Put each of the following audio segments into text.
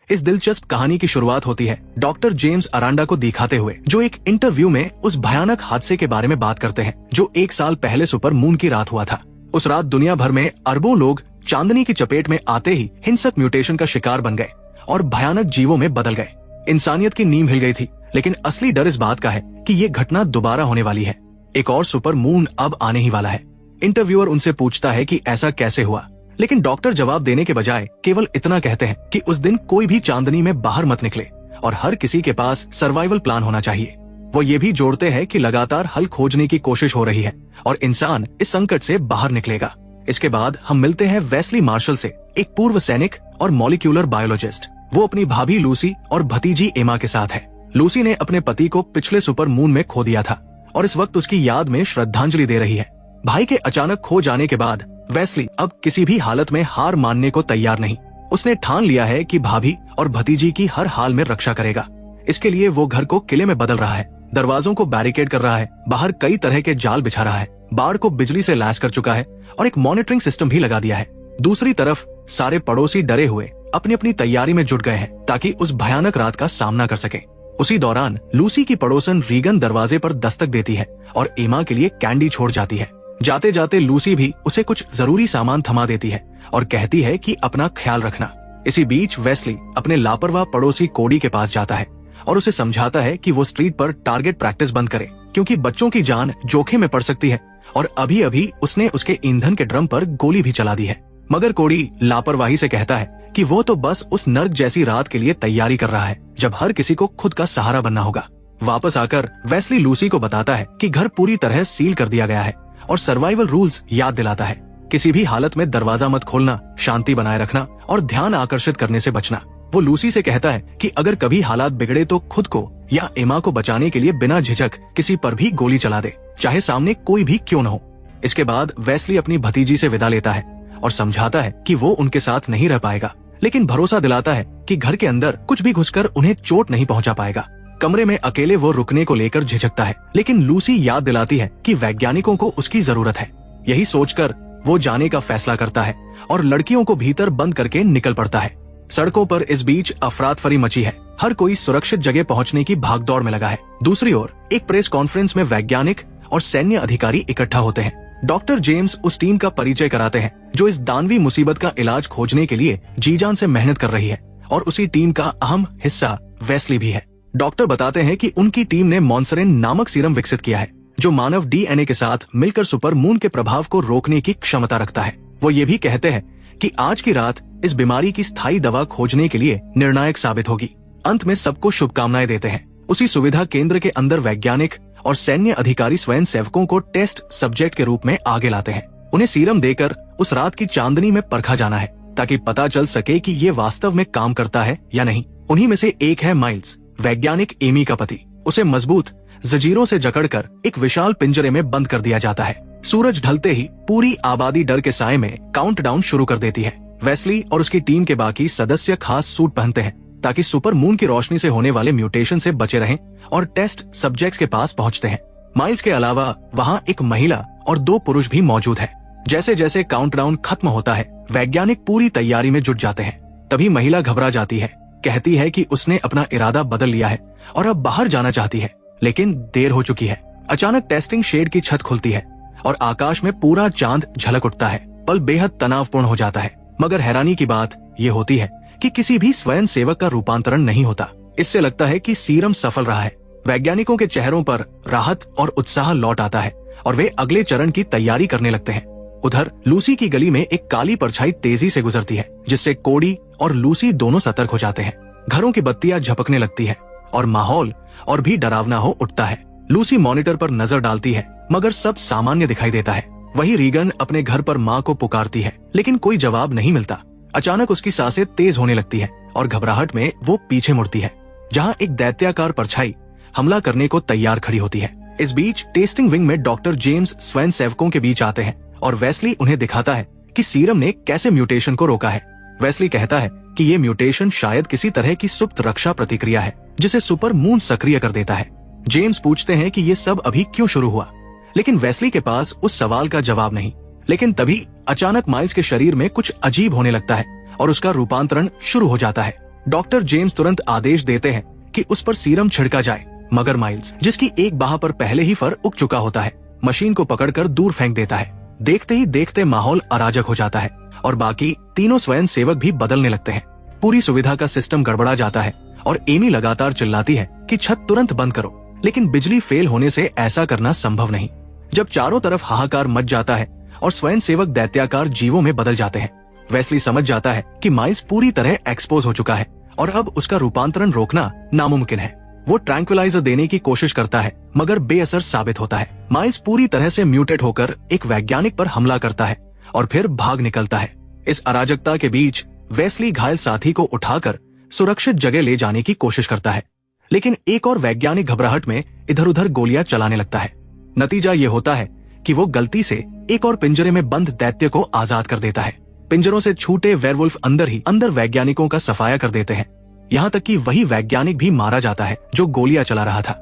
इस दिलचस्प कहानी की शुरुआत होती है डॉक्टर जेम्स अरांडा को दिखाते हुए, जो एक इंटरव्यू में उस भयानक हादसे के बारे में बात करते हैं जो 1 साल पहले सुपर मून की रात हुआ था। उस रात दुनिया भर में अरबों लोग चांदनी की चपेट में आते ही हिंसक म्यूटेशन का शिकार बन गए और भयानक जीवों में बदल गए। इंसानियत की नींव हिल गई थी, लेकिन असली डर इस बात का है कि ये घटना दोबारा होने वाली है। एक और सुपर मून अब आने ही वाला है। इंटरव्यूअर उनसे पूछता है कि ऐसा कैसे हुआ, लेकिन डॉक्टर जवाब देने के बजाय केवल इतना कहते हैं कि उस दिन कोई भी चांदनी में बाहर मत निकले और हर किसी के पास सर्वाइवल प्लान होना चाहिए। वो ये भी जोड़ते हैं कि लगातार हल खोजने की कोशिश हो रही है और इंसान इस संकट से बाहर निकलेगा। इसके बाद हम मिलते हैं वेस्ली मार्शल से, एक पूर्व सैनिक और मॉलिक्यूलर बायोलॉजिस्ट। वो अपनी भाभी लूसी और भतीजी एमा के साथ है। लूसी ने अपने पति को पिछले सुपर मून में खो दिया था और इस वक्त उसकी याद में श्रद्धांजलि दे रही है। भाई के अचानक खो जाने के बाद वेस्ली अब किसी भी हालत में हार मानने को तैयार नहीं। उसने ठान लिया है कि भाभी और भतीजी की हर हाल में रक्षा करेगा। इसके लिए वो घर को किले में बदल रहा है, दरवाजों को बैरिकेड कर रहा है, बाहर कई तरह के जाल बिछा रहा है, बाड़ को बिजली से लैस कर चुका है और एक मॉनिटरिंग सिस्टम भी लगा दिया है। दूसरी तरफ सारे पड़ोसी डरे हुए अपनी अपनी तैयारी में जुट गए हैं ताकि उस भयानक रात का सामना कर सके। उसी दौरान लूसी की पड़ोसन रीगन दरवाजे पर दस्तक देती है और एमा के लिए कैंडी छोड़ जाती है। जाते जाते लूसी भी उसे कुछ जरूरी सामान थमा देती है और कहती है कि अपना ख्याल रखना। इसी बीच वेस्ली अपने लापरवाह पड़ोसी कोडी के पास जाता है और उसे समझाता है कि वो स्ट्रीट पर टारगेट प्रैक्टिस बंद करे, क्योंकि बच्चों की जान जोखिम में पड़ सकती है और अभी अभी उसने उसके ईंधन के ड्रम पर गोली भी चला दी है। मगर कोडी लापरवाही से कहता है कि वो तो बस उस नर्क जैसी रात के लिए तैयारी कर रहा है जब हर किसी को खुद का सहारा बनना होगा। वापस आकर वेस्ली लूसी को बताता है कि घर पूरी तरह सील कर दिया गया है और सर्वाइवल रूल्स याद दिलाता है। किसी भी हालत में दरवाजा मत खोलना, शांति बनाए रखना और ध्यान आकर्षित करने से बचना। वो लूसी से कहता है कि अगर कभी हालात बिगड़े तो खुद को या एमा को बचाने के लिए बिना झिझक किसी पर भी गोली चला दे, चाहे सामने कोई भी क्यों न हो। इसके बाद वेस्ली अपनी भतीजी से विदा लेता है और समझाता है कि वो उनके साथ नहीं रह पाएगा, लेकिन भरोसा दिलाता है कि घर के अंदर कुछ भी घुसकर उन्हें चोट नहीं पहुंचा पाएगा। कमरे में अकेले वो रुकने को लेकर झिझकता है, लेकिन लूसी याद दिलाती है कि वैज्ञानिकों को उसकी जरूरत है। यही सोचकर वो जाने का फैसला करता है और लड़कियों को भीतर बंद करके निकल पड़ता है। सड़कों पर इस बीच अफरातफरी मची है। हर कोई सुरक्षित जगह पहुंचने की भागदौड़ में लगा है। दूसरी ओर एक प्रेस कॉन्फ्रेंस में वैज्ञानिक और सैन्य अधिकारी इकट्ठा होते हैं। डॉक्टर जेम्स उस टीम का परिचय कराते हैं जो इस दानवी मुसीबत का इलाज खोजने के लिए जी जान से मेहनत कर रही है और उसी टीम का अहम हिस्सा वेस्ली भी है। डॉक्टर बताते हैं कि उनकी टीम ने मॉन्सरेन नामक सीरम विकसित किया है जो मानव डीएनए के साथ मिलकर सुपर मून के प्रभाव को रोकने की क्षमता रखता है। वो ये भी कहते हैं कि आज की रात इस बीमारी की स्थायी दवा खोजने के लिए निर्णायक साबित होगी। अंत में सबको शुभकामनाएं देते हैं। उसी सुविधा केंद्र के अंदर वैज्ञानिक और सैन्य अधिकारी स्वयं सेवकों को टेस्ट सब्जेक्ट के रूप में आगे लाते हैं। उन्हें सीरम देकर उस रात की चांदनी में परखा जाना है ताकि पता चल सके कि ये वास्तव में काम करता है या नहीं। उन्हीं में से एक है माइल्स, वैज्ञानिक एमी का पति। उसे मजबूत जंजीरों से जकड़कर एक विशाल पिंजरे में बंद कर दिया जाता है। सूरज ढलते ही पूरी आबादी डर के साए में काउंटडाउन शुरू कर देती है। वेस्ली और उसकी टीम के बाकी सदस्य खास सूट पहनते हैं ताकि सुपर मून की रोशनी से होने वाले म्यूटेशन से बचे रहें और टेस्ट सब्जेक्ट्स के पास पहुंचते हैं। माइल्स के अलावा वहां एक महिला और 2 पुरुष भी मौजूद है। जैसे जैसे काउंटडाउन खत्म होता है, वैज्ञानिक पूरी तैयारी में जुट जाते हैं। तभी महिला घबरा जाती है, कहती है कि उसने अपना इरादा बदल लिया है और अब बाहर जाना चाहती है, लेकिन देर हो चुकी है। अचानक टेस्टिंग शेड की छत खुलती है और आकाश में पूरा चांद झलक उठता है। पल बेहद तनावपूर्ण हो जाता है, मगर हैरानी की बात ये होती है कि किसी भी स्वयं सेवक का रूपांतरण नहीं होता। इससे लगता है कि सीरम सफल रहा है। वैज्ञानिकों के चेहरों पर राहत और उत्साह लौट आता है और वे अगले चरण की तैयारी करने लगते हैं। उधर लूसी की गली में एक काली परछाई तेजी से गुजरती है, जिससे कोडी और लूसी दोनों सतर्क हो जाते हैं। घरों की बत्तियां झपकने लगती है और माहौल और भी डरावना हो उठता है। लूसी मॉनिटर पर नजर डालती है, मगर सब सामान्य दिखाई देता है। वही रीगन अपने घर पर माँ को पुकारती है, लेकिन कोई जवाब नहीं मिलता। अचानक उसकी सांसें तेज होने लगती है और घबराहट में वो पीछे मुड़ती है, जहाँ एक दैत्याकार परछाई हमला करने को तैयार खड़ी होती है। इस बीच टेस्टिंग विंग में डॉक्टर जेम्स स्वयं सेवकों के बीच आते हैं और वेस्ली उन्हें दिखाता है कि सीरम ने कैसे म्यूटेशन को रोका है। वेस्ली कहता है कि ये म्यूटेशन शायद किसी तरह की सुप्त रक्षा प्रतिक्रिया है जिसे सुपर मून सक्रिय कर देता है। जेम्स पूछते हैं कि ये सब अभी क्यों शुरू हुआ, लेकिन वेस्ली के पास उस सवाल का जवाब नहीं। लेकिन तभी अचानक माइल्स के शरीर में कुछ अजीब होने लगता है और उसका रूपांतरण शुरू हो जाता है। डॉक्टर जेम्स तुरंत आदेश देते हैं कि उस पर सीरम छिड़का जाए, मगर माइल्स, जिसकी एक बाह पर पहले ही फर उग चुका होता है, मशीन को पकड़कर दूर फेंक देता है। देखते ही देखते माहौल अराजक हो जाता है और बाकी तीनों स्वयंसेवक भी बदलने लगते हैं। पूरी सुविधा का सिस्टम गड़बड़ा जाता है और एमी लगातार चिल्लाती है कि छत तुरंत बंद करो, लेकिन बिजली फेल होने से ऐसा करना संभव नहीं। जब चारों तरफ हाहाकार मच जाता है और स्वयंसेवक दैत्याकार जीवों में बदल जाते हैं, वेस्ली समझ जाता है कि माइल्स पूरी तरह एक्सपोज हो चुका है और अब उसका रूपांतरण रोकना नामुमकिन है। वो ट्रैंक्विलाइजर देने की कोशिश करता है, मगर बेअसर साबित होता है। माइल्स पूरी तरह से म्यूटेट होकर एक वैज्ञानिक पर हमला करता है और फिर भाग निकलता है। इस अराजकता के बीच वेस्ली घायल साथी को उठाकर सुरक्षित जगह ले जाने की कोशिश करता है, लेकिन एक और वैज्ञानिक घबराहट में इधर उधर गोलियां चलाने लगता है। नतीजा ये होता है कि वो गलती से एक और पिंजरे में बंद दैत्य को आजाद कर देता है। पिंजरों से छूटे वेयरवुल्फ अंदर ही अंदर वैज्ञानिकों का सफाया कर देते हैं, यहाँ तक कि वही वैज्ञानिक भी मारा जाता है जो गोलियां चला रहा था।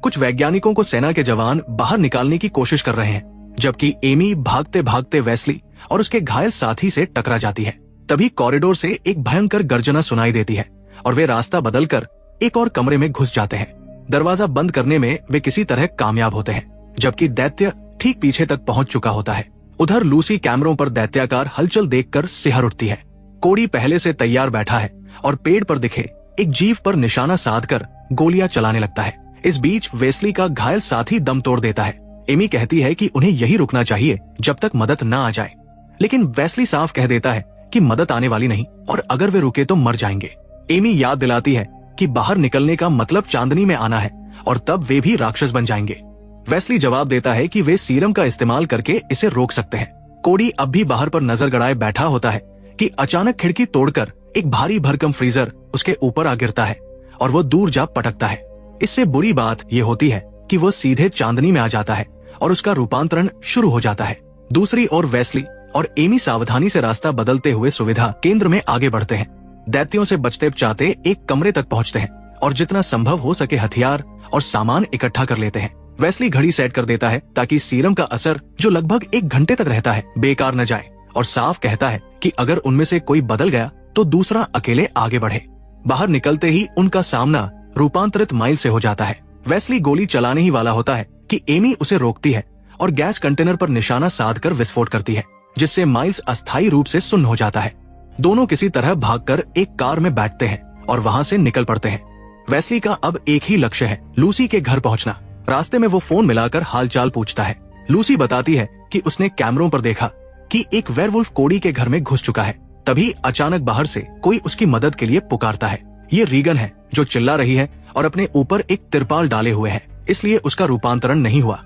कुछ वैज्ञानिकों को सेना के जवान बाहर निकालने की कोशिश कर रहे हैं, जबकि एमी भागते भागते वेस्ली और उसके घायल साथी से टकरा जाती है। तभी कॉरिडोर से एक भयंकर गर्जना सुनाई देती है और वे रास्ता बदलकर एक और कमरे में घुस जाते हैं। दरवाजा बंद करने में वे किसी तरह कामयाब होते हैं, जबकि दैत्य ठीक पीछे तक पहुंच चुका होता है। उधर लूसी कैमरों पर दैत्याकार हलचल देखकर सिहर उठती है। कोडी पहले से तैयार बैठा है और पेड़ पर दिखे एक जीव पर निशाना साधकर गोलियां चलाने लगता है। इस बीच वेस्ली का घायल साथी दम तोड़ देता है। एमी कहती है कि उन्हें यही रुकना चाहिए जब तक मदद न आ जाए, लेकिन वेस्ली साफ कह देता है कि मदद आने वाली नहीं और अगर वे रुके तो मर जाएंगे। एमी याद दिलाती है कि बाहर निकलने का मतलब चांदनी में आना है और तब वे भी राक्षस बन जाएंगे। वेस्ली जवाब देता है कि वे सीरम का इस्तेमाल करके इसे रोक सकते हैं। कोडी अब भी बाहर पर नजर गड़ाए बैठा होता है कि अचानक खिड़की तोड़कर एक भारी भरकम फ्रीजर उसके ऊपर आ गिरता है और वो दूर जा पटकता है। इससे बुरी बात ये होती है कि वो सीधे चांदनी में आ जाता है और उसका रूपांतरण शुरू हो जाता है। दूसरी ओर वेस्ली और एमी सावधानी से रास्ता बदलते हुए सुविधा केंद्र में आगे बढ़ते हैं। दैत्यों से बचते बचाते एक कमरे तक पहुंचते हैं और जितना संभव हो सके हथियार और सामान इकट्ठा कर लेते हैं। वेस्ली घड़ी सेट कर देता है ताकि सीरम का असर, जो लगभग 1 घंटे तक रहता है, बेकार न जाए, और साफ कहता है कि अगर उनमें से कोई बदल गया तो दूसरा अकेले आगे बढ़े। बाहर निकलते ही उनका सामना रूपांतरित माइल से हो जाता है। वेस्ली गोली चलाने ही वाला होता है कि एमी उसे रोकती है और गैस कंटेनर पर निशाना साधकर विस्फोट करती है, जिससे माइल्स अस्थायी रूप से सुन्न हो जाता है। दोनों किसी तरह भागकर एक कार में बैठते हैं और वहां से निकल पड़ते हैं। वेस्ली का अब एक ही लक्ष्य है, लूसी के घर पहुंचना। रास्ते में वो फोन मिलाकर हालचाल पूछता है। लूसी बताती है कि उसने कैमरों पर देखा कि एक वेयरवुल्फ कोडी के घर में घुस चुका है। तभी अचानक बाहर से कोई उसकी मदद के लिए पुकारता है। ये रीगन है जो चिल्ला रही है और अपने ऊपर एक तिरपाल डाले हुए है, इसलिए उसका रूपांतरण नहीं हुआ।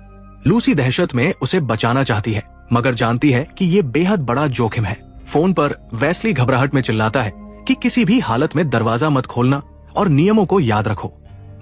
लूसी दहशत में उसे बचाना चाहती है, मगर जानती है कि ये बेहद बड़ा जोखिम है। फोन पर वेस्ली घबराहट में चिल्लाता है कि किसी भी हालत में दरवाजा मत खोलना और नियमों को याद रखो।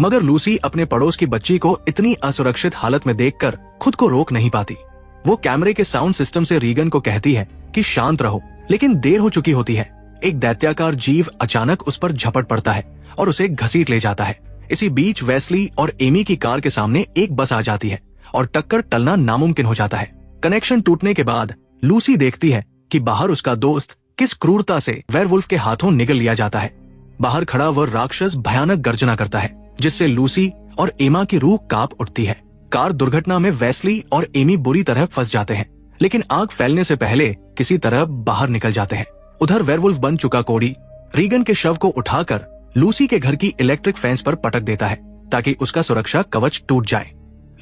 मगर लूसी अपने पड़ोस की बच्ची को इतनी असुरक्षित हालत में देखकर खुद को रोक नहीं पाती। वो कैमरे के साउंड सिस्टम से रीगन को कहती है कि शांत रहो, लेकिन देर हो चुकी होती है। एक दैत्याकार जीव अचानक उस पर झपट पड़ता है और उसे घसीट ले जाता है। इसी बीच वेस्ली और एमी की कार के सामने एक बस आ जाती है और टक्कर टलना नामुमकिन हो जाता है। कनेक्शन टूटने के बाद लूसी देखती है कि बाहर उसका दोस्त किस क्रूरता से वेयरवुल्फ के हाथों निगल लिया जाता है। बाहर खड़ा वह राक्षस भयानक गर्जना करता है, जिससे लूसी और एमा की रूह कांप उठती है। कार दुर्घटना में वेस्ली और एमी बुरी तरह फंस जाते हैं, लेकिन आग फैलने से पहले किसी तरह बाहर निकल जाते हैं। उधर वेयरवुल्फ बन चुका कोडी रीगन के शव को उठाकर लूसी के घर की इलेक्ट्रिक फेंस पर पटक देता है ताकि उसका सुरक्षा कवच टूट जाए।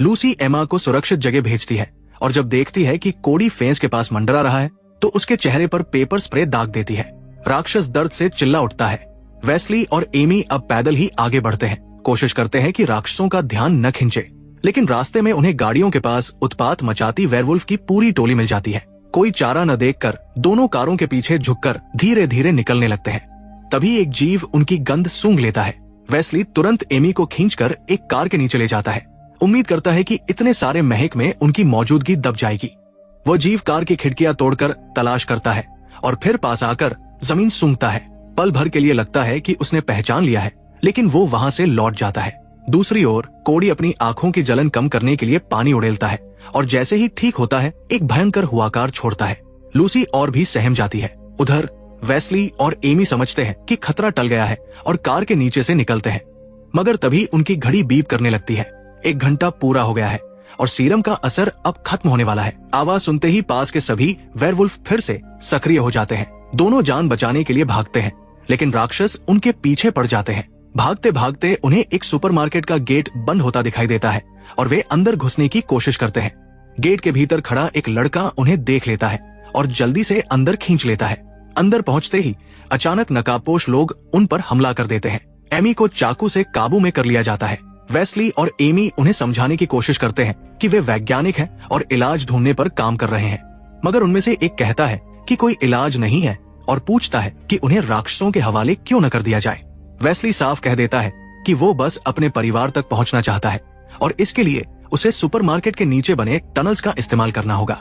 लूसी एमा को सुरक्षित जगह भेजती है और जब देखती है कि कोडी फेंस के पास मंडरा रहा है तो उसके चेहरे पर पेपर स्प्रे दाग देती है। राक्षस दर्द से चिल्ला उठता है। वेस्ली और एमी अब पैदल ही आगे बढ़ते हैं, कोशिश करते हैं कि राक्षसों का ध्यान न खिंचे, लेकिन रास्ते में उन्हें गाड़ियों के पास उत्पात मचाती वेयरवुल्फ की पूरी टोली मिल जाती है। कोई चारा न देखकर दोनों कारों के पीछे झुककर धीरे धीरे निकलने लगते हैं। तभी एक जीव उनकी गंध सूंघ लेता है। वेस्ली तुरंत एमी को खींचकर एक कार के नीचे ले जाता है, उम्मीद करता है कि इतने सारे महक में उनकी मौजूदगी दब जाएगी। वह जीव कार की खिड़कियां तोड़कर तलाश करता है और फिर पास आकर जमीन सूंघता है। पल भर के लिए लगता है कि उसने पहचान लिया है, लेकिन वो वहां से लौट जाता है। दूसरी ओर कोडी अपनी आंखों की जलन कम करने के लिए पानी उड़ेलता है और जैसे ही ठीक होता है एक भयंकर हुआकार छोड़ता है। लूसी और भी सहम जाती है। उधर वेस्ली और एमी समझते हैं कि खतरा टल गया है और कार के नीचे से निकलते हैं, मगर तभी उनकी घड़ी बीप करने लगती है। 1 घंटा पूरा हो गया है और सीरम का असर अब खत्म होने वाला है। आवाज सुनते ही पास के सभी वेयरवुल्फ फिर से सक्रिय हो जाते हैं। दोनों जान बचाने के लिए भागते हैं, लेकिन राक्षस उनके पीछे पड़ जाते हैं। भागते भागते उन्हें एक सुपरमार्केट का गेट बंद होता दिखाई देता है और वे अंदर घुसने की कोशिश करते हैं। गेट के भीतर खड़ा एक लड़का उन्हें देख लेता है और जल्दी से अंदर खींच लेता है। अंदर पहुंचते ही अचानक नकाबपोश लोग उन पर हमला कर देते हैं। एमी को चाकू से काबू में कर लिया जाता है। वेस्ली और एमी उन्हें समझाने की कोशिश करते हैं कि वे वैज्ञानिक हैं और इलाज ढूंढने पर काम कर रहे हैं, मगर उनमें से एक कहता है कि कोई इलाज नहीं है और पूछता है कि उन्हें राक्षसों के हवाले क्यों न कर दिया जाए। वेस्ली साफ कह देता है कि वो बस अपने परिवार तक पहुंचना चाहता है और इसके लिए उसे सुपरमार्केट के नीचे बने टनल्स का इस्तेमाल करना होगा।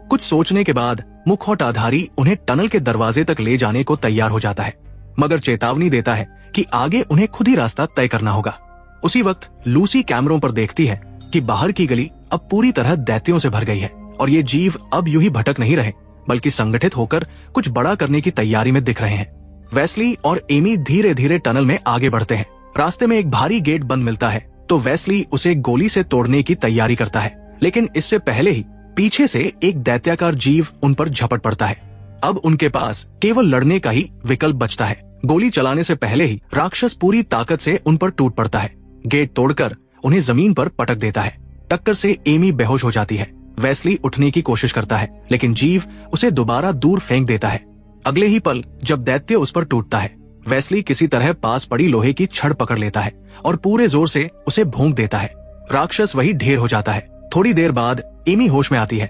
कुछ सोचने के बाद मुखौटाधारी उन्हें टनल के दरवाजे तक ले जाने को तैयार हो जाता है, मगर चेतावनी देता है कि आगे उन्हें खुद ही रास्ता तय करना होगा। उसी वक्त लूसी कैमरों पर देखती है कि बाहर की गली अब पूरी तरह दैत्यों से भर गई है और ये जीव अब यूं ही भटक नहीं रहे, बल्कि संगठित होकर कुछ बड़ा करने की तैयारी में दिख रहे हैं। वेस्ली और एमी धीरे धीरे टनल में आगे बढ़ते हैं। रास्ते में एक भारी गेट बंद मिलता है तो वेस्ली उसे गोली से तोड़ने की तैयारी करता है, लेकिन इससे पहले ही पीछे से एक दैत्याकार जीव उन पर झपट पड़ता है। अब उनके पास केवल लड़ने का ही विकल्प बचता है। गोली चलाने से पहले ही राक्षस पूरी ताकत से उन पर टूट पड़ता है। गेट तोड़कर उन्हें जमीन पर पटक देता है। टक्कर से एमी बेहोश हो जाती है। वेस्ली उठने की कोशिश करता है, लेकिन जीव उसे दोबारा दूर फेंक देता है। अगले ही पल जब दैत्य उस पर टूटता है, वेस्ली किसी तरह पास पड़ी लोहे की छड़ पकड़ लेता है और पूरे जोर से उसे भोंक देता है। राक्षस वही ढेर हो जाता है। थोड़ी देर बाद एमी होश में आती है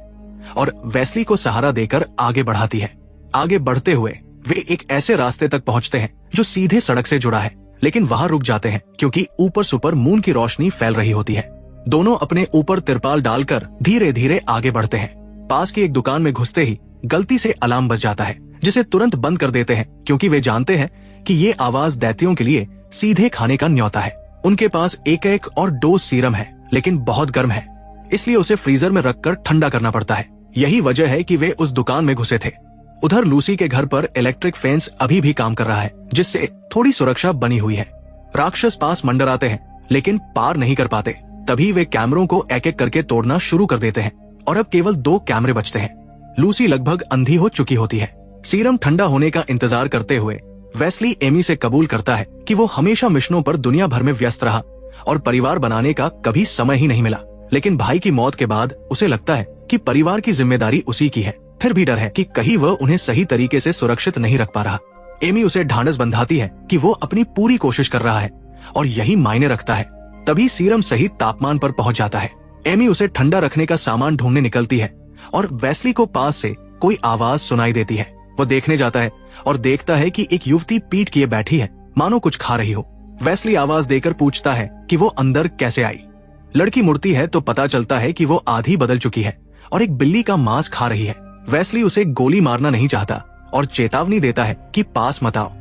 और वेस्ली को सहारा देकर आगे बढ़ाती है। आगे बढ़ते हुए वे एक ऐसे रास्ते तक पहुंचते हैं जो सीधे सड़क से जुड़ा है, लेकिन वहां रुक जाते हैं क्योंकि ऊपर सुपर मून की रोशनी फैल रही होती है। दोनों अपने ऊपर तिरपाल डालकर धीरे धीरे आगे बढ़ते हैं। पास की एक दुकान में घुसते ही गलती से अलार्म बज जाता है, जिसे तुरंत बंद कर देते हैं क्योंकि वे जानते हैं कि ये आवाज दैत्यों के लिए सीधे खाने का न्योता है। उनके पास एक और डोज सीरम है, लेकिन बहुत गर्म है, इसलिए उसे फ्रीजर में रखकर ठंडा करना पड़ता है। यही वजह है कि वे उस दुकान में घुसे थे। उधर लूसी के घर पर इलेक्ट्रिक फेंस अभी भी काम कर रहा है, जिससे थोड़ी सुरक्षा बनी हुई है। राक्षस पास मंडराते हैं, लेकिन पार नहीं कर पाते। तभी वे कैमरों को एक एक करके तोड़ना शुरू कर देते हैं और अब केवल 2 कैमरे बचते हैं। लूसी लगभग अंधी हो चुकी होती है। सीरम ठंडा होने का इंतजार करते हुए वेस्ली एमी से कबूल करता है कि वो हमेशा मिशनों पर दुनिया भर में व्यस्त रहा और परिवार बनाने का कभी समय ही नहीं मिला। लेकिन भाई की मौत के बाद उसे लगता है कि परिवार की जिम्मेदारी उसी की है। फिर भी डर है कि कहीं वह उन्हें सही तरीके से सुरक्षित नहीं रख पा रहा। एमी उसे ढांढस बंधाती है कि वो अपनी पूरी कोशिश कर रहा है और यही मायने रखता है। तभी सीरम सही तापमान पर पहुंच जाता है। एमी उसे ठंडा रखने का सामान ढूंढने निकलती है और वेस्ली को पास से कोई आवाज सुनाई देती है। वो देखने जाता है और देखता है कि एक युवती पीठ किए बैठी है, मानो कुछ खा रही हो। वेस्ली आवाज देकर पूछता है कि वो अंदर कैसे आई। लड़की मुड़ती है तो पता चलता है कि वो आधी बदल चुकी है और एक बिल्ली का मांस खा रही है। वेस्ली उसे गोली मारना नहीं चाहता और चेतावनी देता है कि पास मत आओ,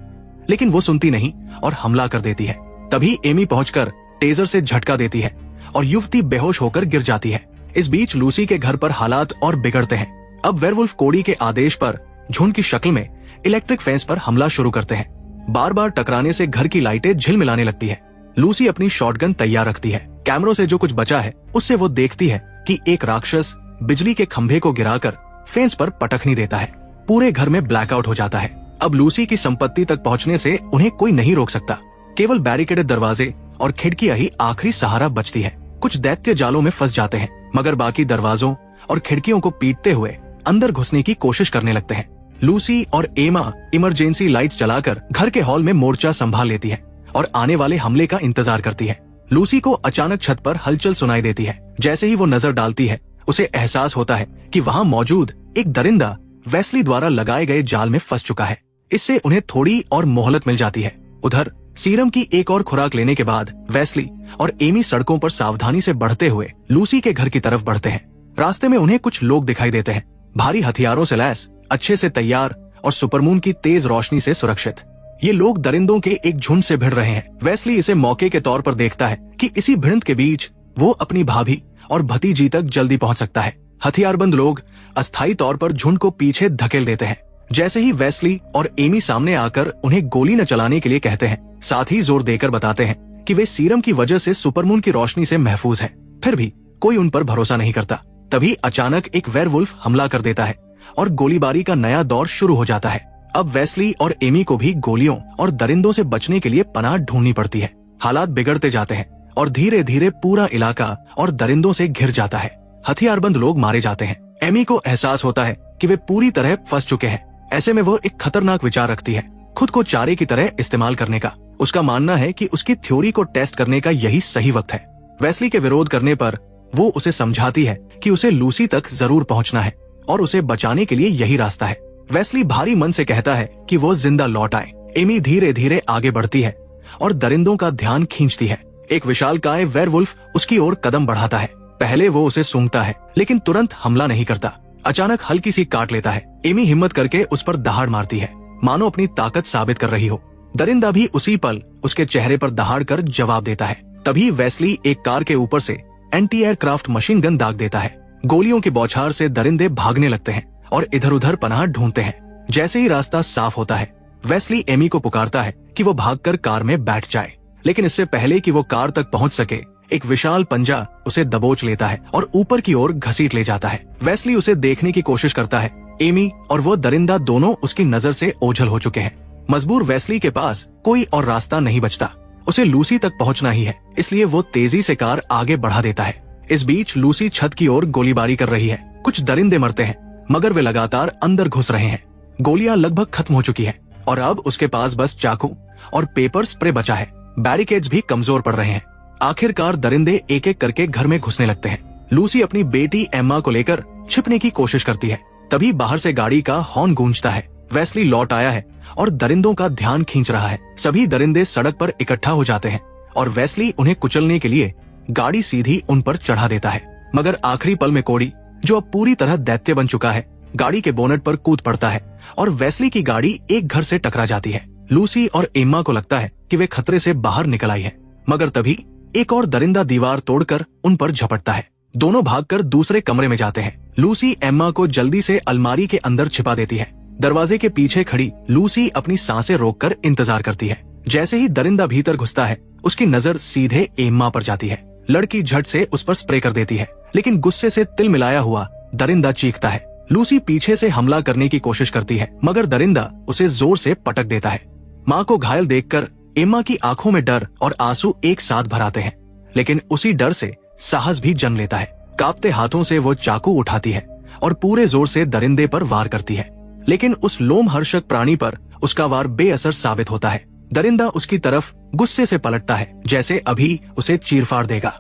लेकिन वो सुनती नहीं और हमला कर देती है। तभी एमी पहुंचकर टेजर से झटका देती है और युवती बेहोश होकर गिर जाती है। इस बीच लूसी के घर पर हालात और बिगड़ते हैं। अब वेयरवुल्फ कोडी के आदेश पर झुंड की शक्ल में इलेक्ट्रिक फेंस पर हमला शुरू करते हैं। बार बार टकराने से घर की लाइटें झिलमिलाने लगती है। लूसी अपनी शॉटगन तैयार रखती है। कैमरों से जो कुछ बचा है उससे वो देखती है कि एक राक्षस बिजली के खंभे को गिराकर फेंस पर पटखनी देता है। पूरे घर में ब्लैकआउट हो जाता है। अब लूसी की संपत्ति तक पहुंचने से उन्हें कोई नहीं रोक सकता। केवल बैरिकेडेड दरवाजे और खिड़कियां ही आखिरी सहारा बचती है। कुछ दैत्य जालों में फंस जाते हैं, मगर बाकी दरवाजों और खिड़कियों को पीटते हुए अंदर घुसने की कोशिश करने लगते हैं। लूसी और एमा इमरजेंसी लाइट्स जलाकर घर के हॉल में मोर्चा संभाल लेती है और आने वाले हमले का इंतजार करती है। लूसी को अचानक छत पर हलचल सुनाई देती है। जैसे ही वो नजर डालती है, उसे एहसास होता है कि वहां मौजूद एक दरिंदा वेस्ली द्वारा लगाए गए जाल में फंस चुका है। इससे उन्हें थोड़ी और मोहलत मिल जाती है। उधर सीरम की एक और खुराक लेने के बाद वेस्ली और एमी सड़कों पर सावधानी से बढ़ते हुए लूसी के घर की तरफ बढ़ते हैं। रास्ते में उन्हें कुछ लोग दिखाई देते हैं, भारी हथियारों से लैस, अच्छे से तैयार और सुपरमून की तेज रोशनी से सुरक्षित। ये लोग दरिंदों के एक झुंड से भिड़ रहे हैं। वेस्ली इसे मौके के तौर पर देखता है कि इसी भिड़ंत के बीच वो अपनी भाभी और भतीजी तक जल्दी पहुंच सकता है। हथियारबंद लोग अस्थायी तौर पर झुंड को पीछे धकेल देते हैं। जैसे ही वेस्ली और एमी सामने आकर उन्हें गोली न चलाने के लिए कहते हैं, साथ ही जोर देकर बताते हैं कि वे सीरम की वजह से सुपरमून की रोशनी से महफूज हैं, फिर भी कोई उन पर भरोसा नहीं करता। तभी अचानक एक वेयरवुल्फ हमला कर देता है और गोलीबारी का नया दौर शुरू हो जाता है। अब वेस्ली और एमी को भी गोलियों और दरिंदों से बचने के लिए पनाह ढूंढनी पड़ती है। हालात बिगड़ते जाते हैं और धीरे धीरे पूरा इलाका और दरिंदों से घिर जाता है। हथियारबंद लोग मारे जाते हैं। एमी को एहसास होता है कि वे पूरी तरह फंस चुके हैं। ऐसे में वो एक खतरनाक विचार रखती है, खुद को चारे की तरह इस्तेमाल करने का। उसका मानना है कि उसकी थ्योरी को टेस्ट करने का यही सही वक्त है। वेस्ली के विरोध करने पर वो उसे समझाती है कि उसे लूसी तक जरूर पहुंचना है और उसे बचाने के लिए यही रास्ता है। वेस्ली भारी मन से कहता है कि वो जिंदा लौट आए। एमी धीरे धीरे आगे बढ़ती है और दरिंदों का ध्यान खींचती है। एक विशालकाय वेयरवुल्फ उसकी ओर कदम बढ़ाता है। पहले वो उसे सूंघता है लेकिन तुरंत हमला नहीं करता। अचानक हल्की सी काट लेता है। एमी हिम्मत करके उस पर दहाड़ मारती है, मानो अपनी ताकत साबित कर रही हो। दरिंदा भी उसी पल उसके चेहरे पर दहाड़ कर जवाब देता है। तभी वेस्ली एक कार के ऊपर से एंटी एयरक्राफ्ट मशीन गन दाग देता है। गोलियों की बौछार से दरिंदे भागने लगते हैं और इधर उधर पनाह ढूंढते हैं। जैसे ही रास्ता साफ होता है, वेस्ली एमी को पुकारता है कि वो भागकर कार में बैठ जाए, लेकिन इससे पहले कि वो कार तक पहुंच सके, एक विशाल पंजा उसे दबोच लेता है और ऊपर की ओर घसीट ले जाता है। वेस्ली उसे देखने की कोशिश करता है। एमी और वो दरिंदा दोनों उसकी नजर से ओझल हो चुके हैं। मजबूर वेस्ली के पास कोई और रास्ता नहीं बचता। उसे लूसी तक पहुंचना ही है, इसलिए वो तेजी से कार आगे बढ़ा देता है। इस बीच लूसी छत की ओर गोलीबारी कर रही है। कुछ दरिंदे मरते हैं, मगर वे लगातार अंदर घुस रहे हैं। गोलियां लगभग खत्म हो चुकी हैं और अब उसके पास बस चाकू और पेपर स्प्रे बचा है। बैरिकेड्स भी कमजोर पड़ रहे हैं। आखिरकार दरिंदे एक एक करके घर में घुसने लगते हैं। लूसी अपनी बेटी एम्मा को लेकर छिपने की कोशिश करती है। तभी बाहर से गाड़ी का हॉर्न गूंजता है। वेस्ली लौट आया है और दरिंदों का ध्यान खींच रहा है। सभी दरिंदे सड़क पर इकट्ठा हो जाते हैं और वेस्ली उन्हें कुचलने के लिए गाड़ी सीधी उन पर चढ़ा देता है। मगर आखिरी पल में कोडी, जो अब पूरी तरह दैत्य बन चुका है, गाड़ी के बोनट पर कूद पड़ता है और वेस्ली की गाड़ी एक घर से टकरा जाती है। लूसी और एम्मा को लगता है कि वे खतरे से बाहर निकल आई है, मगर तभी एक और दरिंदा दीवार तोड़कर उन पर झपटता है। दोनों भागकर दूसरे कमरे में जाते हैं। लूसी एम्मा को जल्दी से अलमारी के अंदर छिपा देती है। दरवाजे के पीछे खड़ी लूसी अपनी सांसें रोककर इंतजार करती है। जैसे ही दरिंदा भीतर घुसता है, उसकी नजर सीधे एम्मा पर जाती है। लड़की झट से उस पर स्प्रे कर देती है, लेकिन गुस्से से तिल मिलाया हुआ दरिंदा चीखता है। लूसी पीछे से हमला करने की कोशिश करती है, मगर दरिंदा उसे जोर से पटक देता है। माँ को घायल देखकर एम्मा की आंखों में डर और आंसू एक साथ भर आते हैं, लेकिन उसी डर से साहस भी जन्म लेता है। कांपते हाथों से वो चाकू उठाती है और पूरे जोर से दरिंदे पर वार करती है, लेकिन उस लोमहर्षक प्राणी पर उसका वार बेअसर साबित होता है। दरिंदा उसकी तरफ गुस्से से पलटता है, जैसे अभी उसे चीरफाड़ देगा।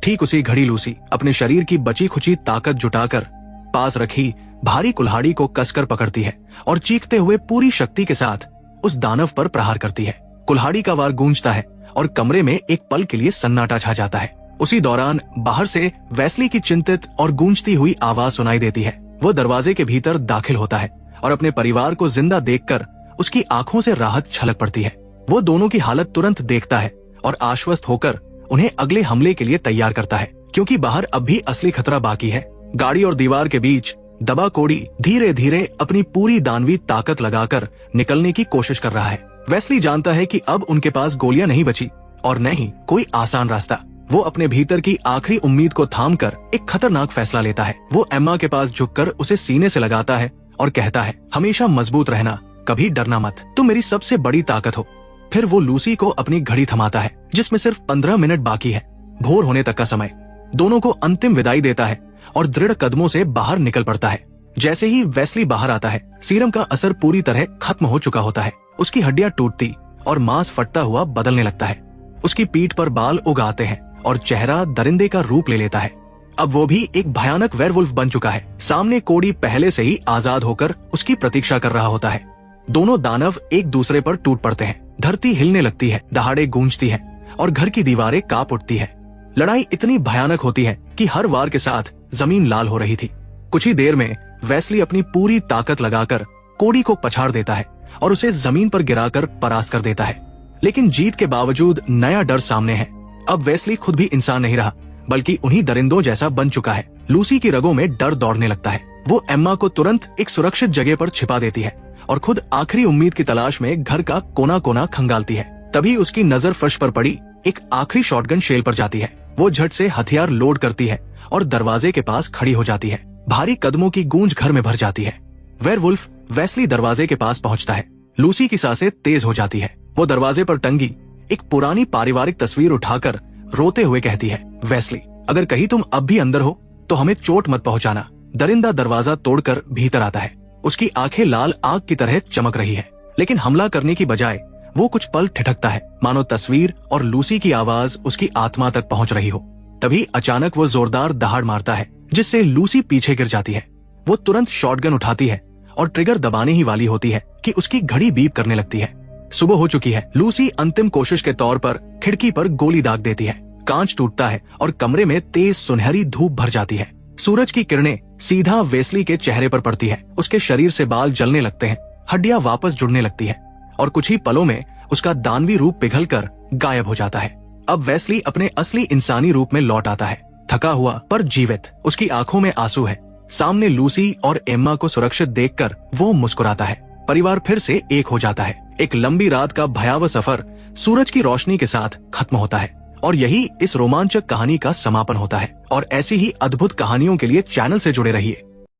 ठीक उसी घड़ी लूसी अपने शरीर की बची खुची ताकत जुटाकर पास रखी भारी कुल्हाड़ी को कसकर पकड़ती है और चीखते हुए पूरी शक्ति के साथ उस दानव पर प्रहार करती है। कुल्हाड़ी का वार गूंजता है और कमरे में एक पल के लिए सन्नाटा छा जाता है। उसी दौरान बाहर से वेस्ली की चिंतित और गूंजती हुई आवाज सुनाई देती है। वो दरवाजे के भीतर दाखिल होता है और अपने परिवार को जिंदा देखकर उसकी आंखों से राहत छलक पड़ती है। वो दोनों की हालत तुरंत देखता है और आश्वस्त होकर उन्हें अगले हमले के लिए तैयार करता है, क्योंकि बाहर अब भी असली खतरा बाकी है। गाड़ी और दीवार के बीच दबा कोडी धीरे धीरे अपनी पूरी दानवी ताकत लगाकर निकलने की कोशिश कर रहा है। वेस्ली जानता है कि अब उनके पास गोलियां नहीं बची और न ही कोई आसान रास्ता। वो अपने भीतर की आखिरी उम्मीद को थामकर एक खतरनाक फैसला लेता है। वो एम्मा के पास झुककर उसे सीने से लगाता है और कहता है, हमेशा मजबूत रहना, कभी डरना मत, तुम मेरी सबसे बड़ी ताकत हो। फिर वो लूसी को अपनी घड़ी थमाता है, जिसमें सिर्फ 15 मिनट बाकी है, भोर होने तक का समय। दोनों को अंतिम विदाई देता है और दृढ़ कदमों से बाहर निकल पड़ता है। जैसे ही वेस्ली बाहर आता है, सीरम का असर पूरी तरह खत्म हो चुका होता है। उसकी हड्डियां टूटती और मांस फटता हुआ बदलने लगता है। उसकी पीठ पर बाल उग आते हैं और चेहरा दरिंदे का रूप ले लेता है। अब वो भी एक भयानक वेयरवुल्फ बन चुका है। सामने कोडी पहले से ही आजाद होकर उसकी प्रतीक्षा कर रहा होता है। दोनों दानव एक दूसरे पर टूट पड़ते हैं। धरती हिलने लगती है, दहाड़े गूंजती हैं और घर की दीवारें कांप उठती हैं। लड़ाई इतनी भयानक होती है कि हर वार के साथ जमीन लाल हो रही थी। कुछ ही देर में वेस्ली अपनी पूरी ताकत लगाकर कोडी को पछाड़ देता है और उसे जमीन पर गिराकर परास्त कर देता है। लेकिन जीत के बावजूद नया डर सामने है। अब वेस्ली खुद भी इंसान नहीं रहा, बल्कि उन्हीं दरिंदों जैसा बन चुका है। लूसी की रगों में डर दौड़ने लगता है। वो एम्मा को तुरंत एक सुरक्षित जगह पर छिपा देती है और खुद आखिरी उम्मीद की तलाश में घर का कोना कोना खंगालती है। तभी उसकी नजर फर्श पर पड़ी एक आखिरी शॉटगन शेल पर जाती है। वो झट से हथियार लोड करती है और दरवाजे के पास खड़ी हो जाती है। भारी कदमों की गूंज घर में भर जाती है। वेयरवुल्फ वेस्ली दरवाजे के पास पहुंचता है। लूसी की सांसें तेज हो जाती है। वो दरवाजे पर टंगी एक पुरानी पारिवारिक तस्वीर उठाकर रोते हुए कहती है, वेस्ली, अगर कहीं तुम अब भी अंदर हो तो हमें चोट मत पहुंचाना। दरिंदा दरवाजा तोड़कर भीतर आता है। उसकी आंखें लाल आग की तरह चमक रही है, लेकिन हमला करने की बजाय वो कुछ पल ठिठकता है, मानो तस्वीर और लूसी की आवाज उसकी आत्मा तक पहुंच रही हो। तभी अचानक वो जोरदार दहाड़ मारता है, जिससे लूसी पीछे गिर जाती है। वो तुरंत शॉटगन उठाती है और ट्रिगर दबाने ही वाली होती है कि उसकी घड़ी बीप करने लगती है। सुबह हो चुकी है। लूसी अंतिम कोशिश के तौर पर खिड़की पर गोली दाग देती है। कांच टूटता है और कमरे में तेज सुनहरी धूप भर जाती है। सूरज की किरणें सीधा वेस्ली के चेहरे पर पड़ती है। उसके शरीर से बाल जलने लगते हैं, हड्डियां वापस जुड़ने लगती है और कुछ ही पलों में उसका दानवी रूप पिघलकर गायब हो जाता है। अब वेस्ली अपने असली इंसानी रूप में लौट आता है, थका हुआ पर जीवित। उसकी आंखों में आंसू है। सामने लूसी और एम्मा को सुरक्षित देखकर वो मुस्कुराता है। परिवार फिर से एक हो जाता है। एक लंबी रात का भयावह सफर सूरज की रोशनी के साथ खत्म होता है और यही इस रोमांचक कहानी का समापन होता है। और ऐसी ही अद्भुत कहानियों के लिए चैनल से जुड़े रहिए।